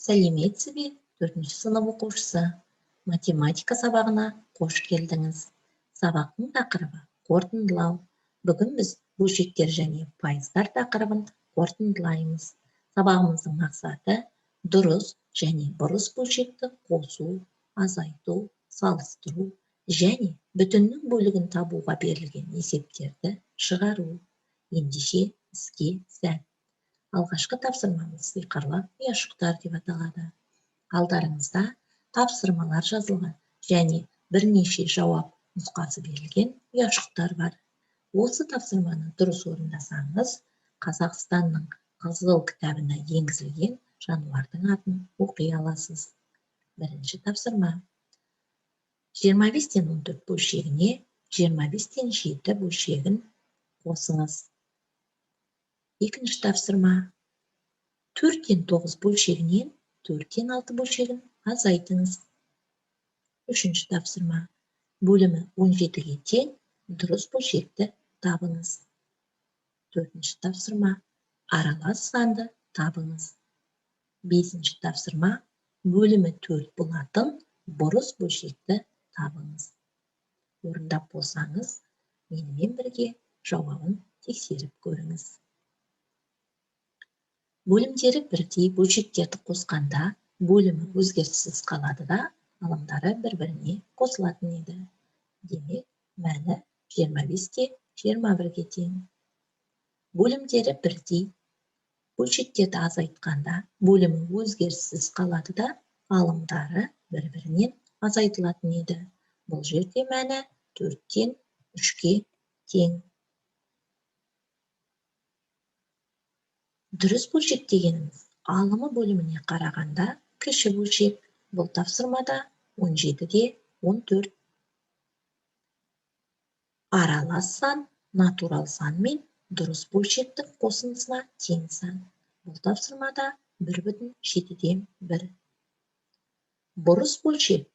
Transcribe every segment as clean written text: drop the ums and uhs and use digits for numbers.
Сәлеметсіз бе, 4-ші сынып оқушысы. Математика сабағына қош келдіңіз. Сабақтың тақырыбы қорытындылау. Бүгін біз бөлшектер және пайыздар тақырыбын қорытындылаймыз. Сабағымыздың мақсаты дұрыс және бұрыс бөлшекті қосу, азайту, салыстыру және бүтіннің бөлігін табуға берілген есептерді шығару. Ендеше іске сәт. Алғашқы тапсырмамыз сиқырлы ұяшықтар деп аталады. Алдарыңызда тапсырмалар жазылған және бірнеше жауап нұсқасы берілген ұяшықтар бар. Осы тапсырманы дұрыс орындасаңыз, Қазақстанның қызыл кітабына енгізілген жануардың атын оқи аласыз. Бірінші тапсырма. 25-тен 14 бөлшегіне 25-тен 7 бөлшегін қосыңыз. Екінші тапсырма. 4-тен 9 бөлшегінен 4-тен 6 бөлшегін азайтыңыз. Үшінші тапсырма. Бөлімі 17-ге тең дұрыс бөлшекті табыңыз. Төртінші тапсырма. Аралас санды табыңыз. Бесінші тапсырма. Бөлімі 4 болатын бұрыс бөлшекті табыңыз. Орындап болсаңыз, менімен бірге жауабын тексеріп көріңіз. Бөлімдері бірдей бөлшектерді қосқанда, бөлімі өзгеріссіз қалады да, алымдары бір-біріне қосылатын еді. Демек, мәні 25-те 21-ге тең. Бөлімдері бірдей бөлшектерді азайтқанда, бөлімі өзгеріссіз қалады да, алымдары бір-бірінен азайтылатын еді. Бұл жерде мәні 4-тен 3-ге тең. Дұрыс бөлшек дегеніміз алымы бөліміне қарағанда кіші бөлшек. Бұл тапсырмада 17-де 14. Аралас сан натурал сан мен дұрыс бөлшектің қосындысына тең сан. Бұл тапсырмада 1,7-ден 1. Бұрыс бөлшек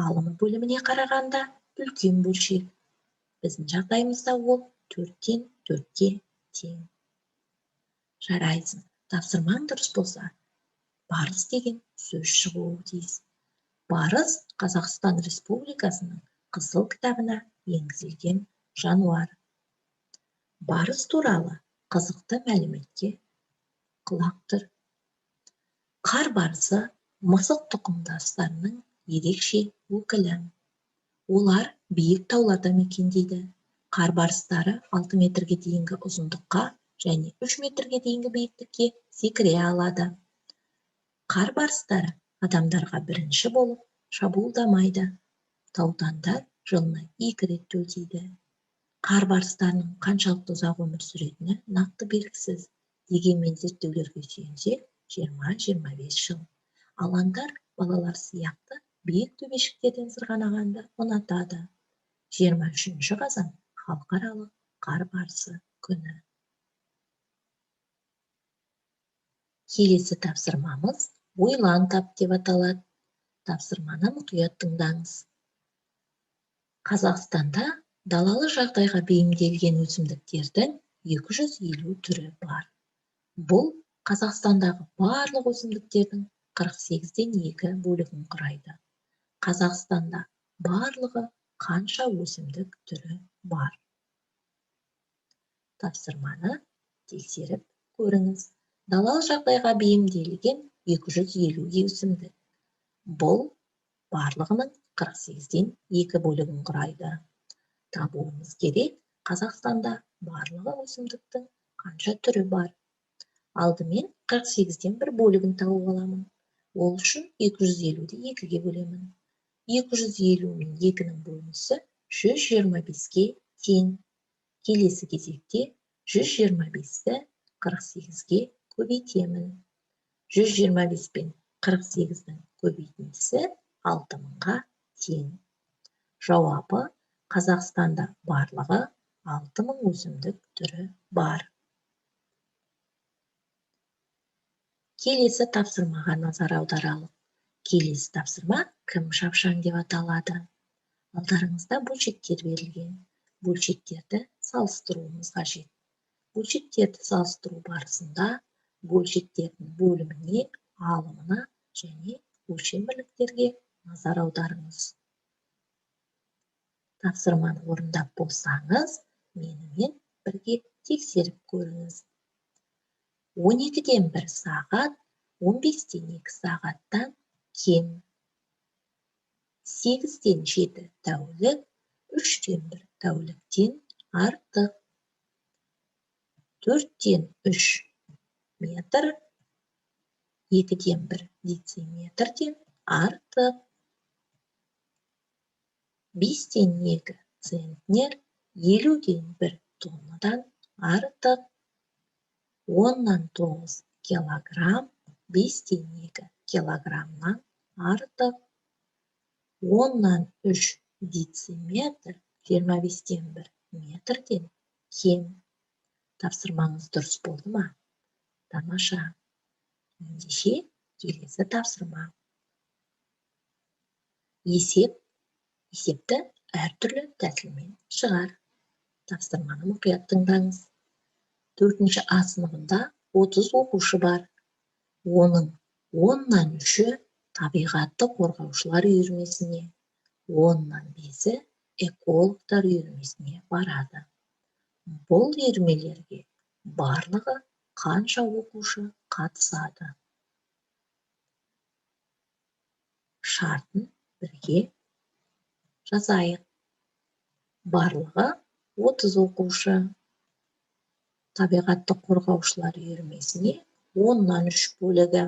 алымы бөліміне қарағанда үлкен бөлшек. Біздің жағдайымызда ол 4-тен 4-ге тең. Жарайсың, тапсырмаң дұрыс болса, барыс деген сөз шығуы тиіс. Барыс Қазақстан Республикасының қызыл кітабына енгізілген жануар. Барыс туралы қызықты мәліметке құлақ тұр. Қар барысы мысық тұқымдастарының ерекше өкілі. Олар биік тауларда мекендейді. Қар барыстары 6 метрге дейінгі ұзындыққа және 3 метрге дейінгі биіктікке секіре алады. Қар барыстары адамдарға бірінші болып шабуылдамайды. Таудандар жылына 2 рет төлдейді. Қар барыстарының қаншалықты ұзақ өмір сүретіні нақты белгісіз. Дегенмен зерттеулерге сүйенсек, 20-25 жыл. Алаңдар балалар сияқты биік төбешіктерден сырғанағанды ұнатады. 23 қазан халықаралық қар барысы күні. Келесі тапсырмамыз ойлан тап деп аталады. Тапсырманы мұқият тыңдаңыз. Қазақстанда далалы жағдайға бейімделген өсімдіктердің 250 түрі бар. Бұл Қазақстандағы барлық өсімдіктердің 48-ден 2 бөлігін құрайды. Қазақстанда барлығы қанша өсімдік түрі бар? Тапсырманы тексеріп көріңіз. Далалы жағдайға бейімделген 250 өсімдік. Бұл барлығының 48-ден 2 бөлігін құрайды. Табуымыз керек, Қазақстанда барлығы өсімдіктің қанша түрі бар? Алдымен 48-ден 1 бөлігін тауып аламын. Ол үшін 250-ді 2-ге бөлемін. 250 мен 2-нің бөлінісі 125-ге тең. Келесі кезекте 125-ті 48-ге көбейтемін. 125 пен 48-дің көбейтіндісі 6000-ға тең. Жауабы Қазақстанда барлығы 6000 өсімдік түрі бар. Келесі тапсырмаға назар аударалық. Келесі тапсырма кім шапшаң деп аталады. Алдарыңызда бөлшектер берілген. Бөлшектерді салыстыруымыз қажет. Бөлшектерді салыстыру барысында бөлшектердің бөліміне алымына және өлшем бірліктерге назар аударыңыз. Тапсырманы орындап болсаңыз, менімен бірге тексеріп көріңіз. 12-ден 1 сағат 15-ден 2 сағаттан кем. 8-ден 7 тәулік 3-ден 1 тәуліктен артық. 4-ден 3 метр 2-ден 1 дециметрден артық. 5-ден 2 центнер 50-ден 1 тоннадан артық. 10-нан 9 килограмм 5-ден 2 килограммнан артық. 10-нан 3 дециметр 25-ден 1 метрден кем. Тапсырмаңыз дұрыс болды ма? Тамаша. Ендеше келесі тапсырма. Есепті әртүрлі тәсілмен шығар. Тапсырманы мұқият тыңдаңыз. 4-ші А сыныбында 30 оқушы бар. Оның 10-нан 3-і табиғатты қорғаушылар үйірмесіне, 10-нан 5-і экологтар үйірмесіне барады. Бұл үйірмелерге барлығы қанша оқушы қатысады? Шартын бірге жазайық. Барлығы 30 оқушы. Табиғатты қорғаушылар үйірмесіне 10-нан 3 бөлігі.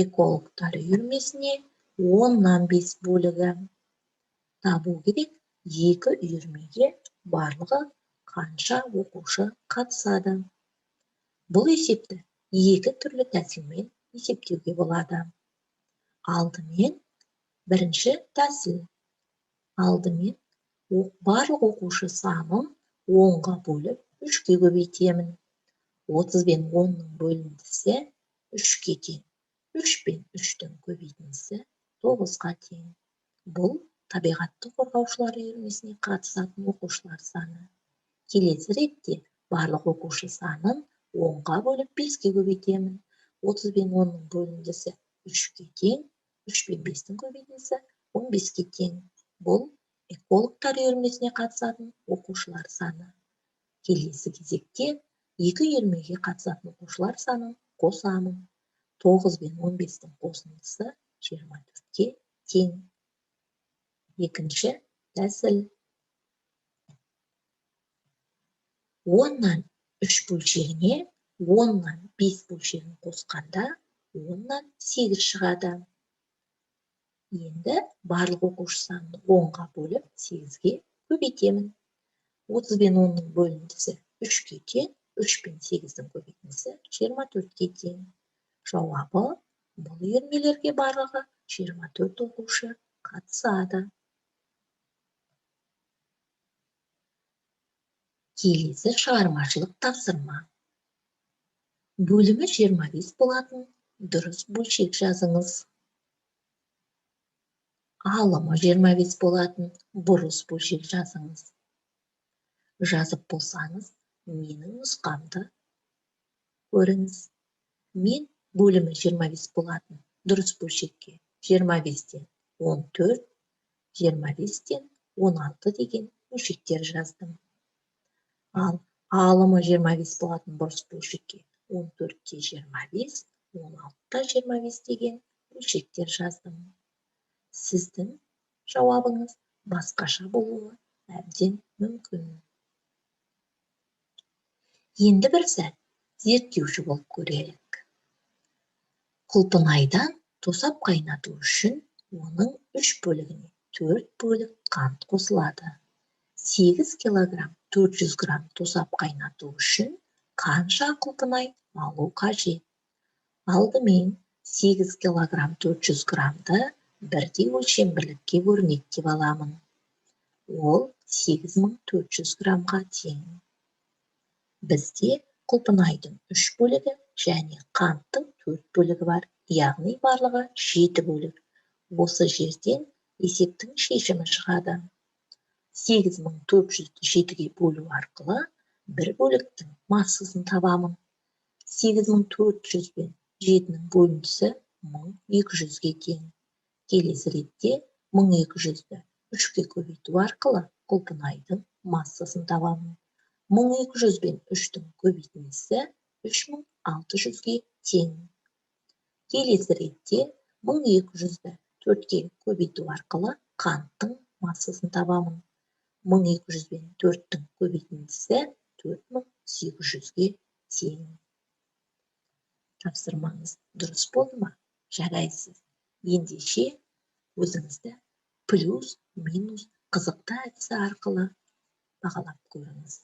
Экологтар үйірмесіне 10-нан 5 бөлігі. Табу керек, екі үйірмеге барлығы қанша оқушы қатысады. Бұл есепті екі түрлі тәсілмен есептеуге болады. Алдымен бірінші тәсіл. Алдымен барлық оқушы санын 10-ға бөліп 3-ке көбейтемін. 30 бен 10-ның бөліндісі 3-ке тең. 3 бен 3-дің көбейтіндісі 9-ға тең. Бұл табиғатты қорғаушылар үйірмесіне қатысатын оқушылар саны. Келесі ретте барлық оқушы санын 10-ға бөліп 5-ке көбейтемін. 30 бен 10-ның бөліндісі 3-ке тең. 3 бен 5-дің көбейтіндісі 15-ке тең. Бұл экологтар үйірмесіне қатысатын оқушылар саны. Келесі кезекте екі үйірмеге қатысатын оқушылар санын қосамын. 9 бен 15-дің қосындысы 24-ке тең. Екінші тәсіл. 10-нан 3 бөлшегіне 10-нан 5 бөлшегін қосқанда 10-нан 8 шығады. Енді барлық оқушы санын 10-ға бөліп 8-ге көбейтемін. 30 бен 10-ның бөліндісі 3-ке тең, 3 бен 8-дің көбейтіндісі 24-ке тең. Жауабы, бұл үйірмелерге барлығы 24 оқушы қатысады. Келесі шығармашылық тапсырма. Бөлімі 25 болатын дұрыс бөлшек жазыңыз. Алымы 25 болатын бұрыс бөлшек жазыңыз. Жазып болсаңыз, менің нұсқамды көріңіз. Мен бөлімі 25 болатын дұрыс бөлшекке 25-тен 14, 25-тен 16 деген бөлшектер жаздым. Ал алымы 25 болатын бұрыс бөлшекке 14-те 25, 16-та 25 деген бөлшектер жаздым. Сіздің жауабыңыз басқаша болуы әбден мүмкін. Енді бір сәт зерттеуші болып көрелік. Құлпынайдан тосап қайнату үшін оның 3 бөлігіне 4 бөлік қант қосылады. 8 килограмм 400 грамм тосап қайнату үшін қанша құлпынай алу қажет? Алдымен 8 килограмм 400 граммды бірдей өлшем бірлікке өрнектеп аламын. Ол 8400 граммға тең. Бізде құлпынайдың 3 бөлігі және қанттың 4 бөлігі бар, яғни барлығы 7 бөлік. Осы жерден есептің шешімі шығады. 8400-ді 7-ге бөлу арқылы бір бөліктің массасын табамын. 8400 бен 7-нің бөлінісі 1200-ге тең. Келесі ретте 1200-ді 3-ке көбейту арқылы құлпынайдың массасын табамын. 1200 бен 3-тің көбейтіндісі 3600-ге тең. Келесі ретте 1200-ді 4-ке көбейту арқылы қанттың массасын табамын. 1200 бен 4-тің көбейтіндісі 4800-ге тең. Тапсырмаңыз дұрыс болды ма? Жарайсыз. Ендеше өзіңізді плюс, минус қызықты әдісі арқылы бағалап көріңіз.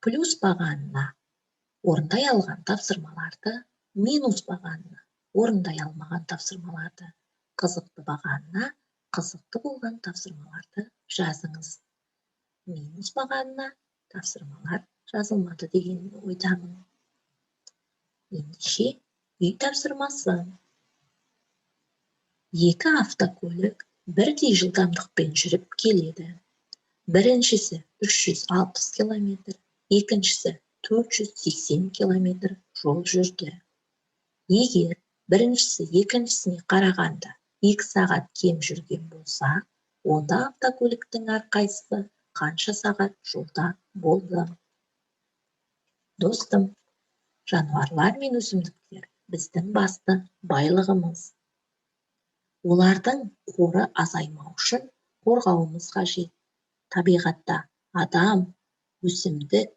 Плюс бағанына орындай алған тапсырмаларды, минус бағанына орындай алмаған тапсырмаларды, қызықты бағанына қызықты болған тапсырмаларды жазыңыз. Минус бағанына тапсырмалар жазылмады деген ойдамын. Ендеше үй тапсырмасы. 2 автокөлік бірдей жылдамдықпен жүріп келеді. Біріншісі 360 км, екіншісі 480 км жол жүрді. Егер біріншісі екіншісіне қарағанда 2 сағат кем жүрген болса, онда автокөліктің әрқайсысы қанша сағат жолда болды? Достым, жануарлар мен өсімдіктер біздің басты байлығымыз. Олардың қоры азаймау үшін қорғауымыз қажет. Табиғатта адам, өсімдік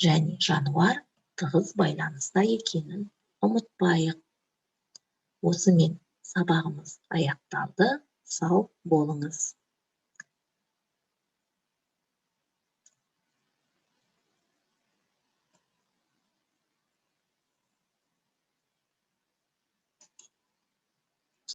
және жануар тығыз байланыста екенін ұмытпайық. Осымен сабағымыз аяқталды. Сау болыңыз.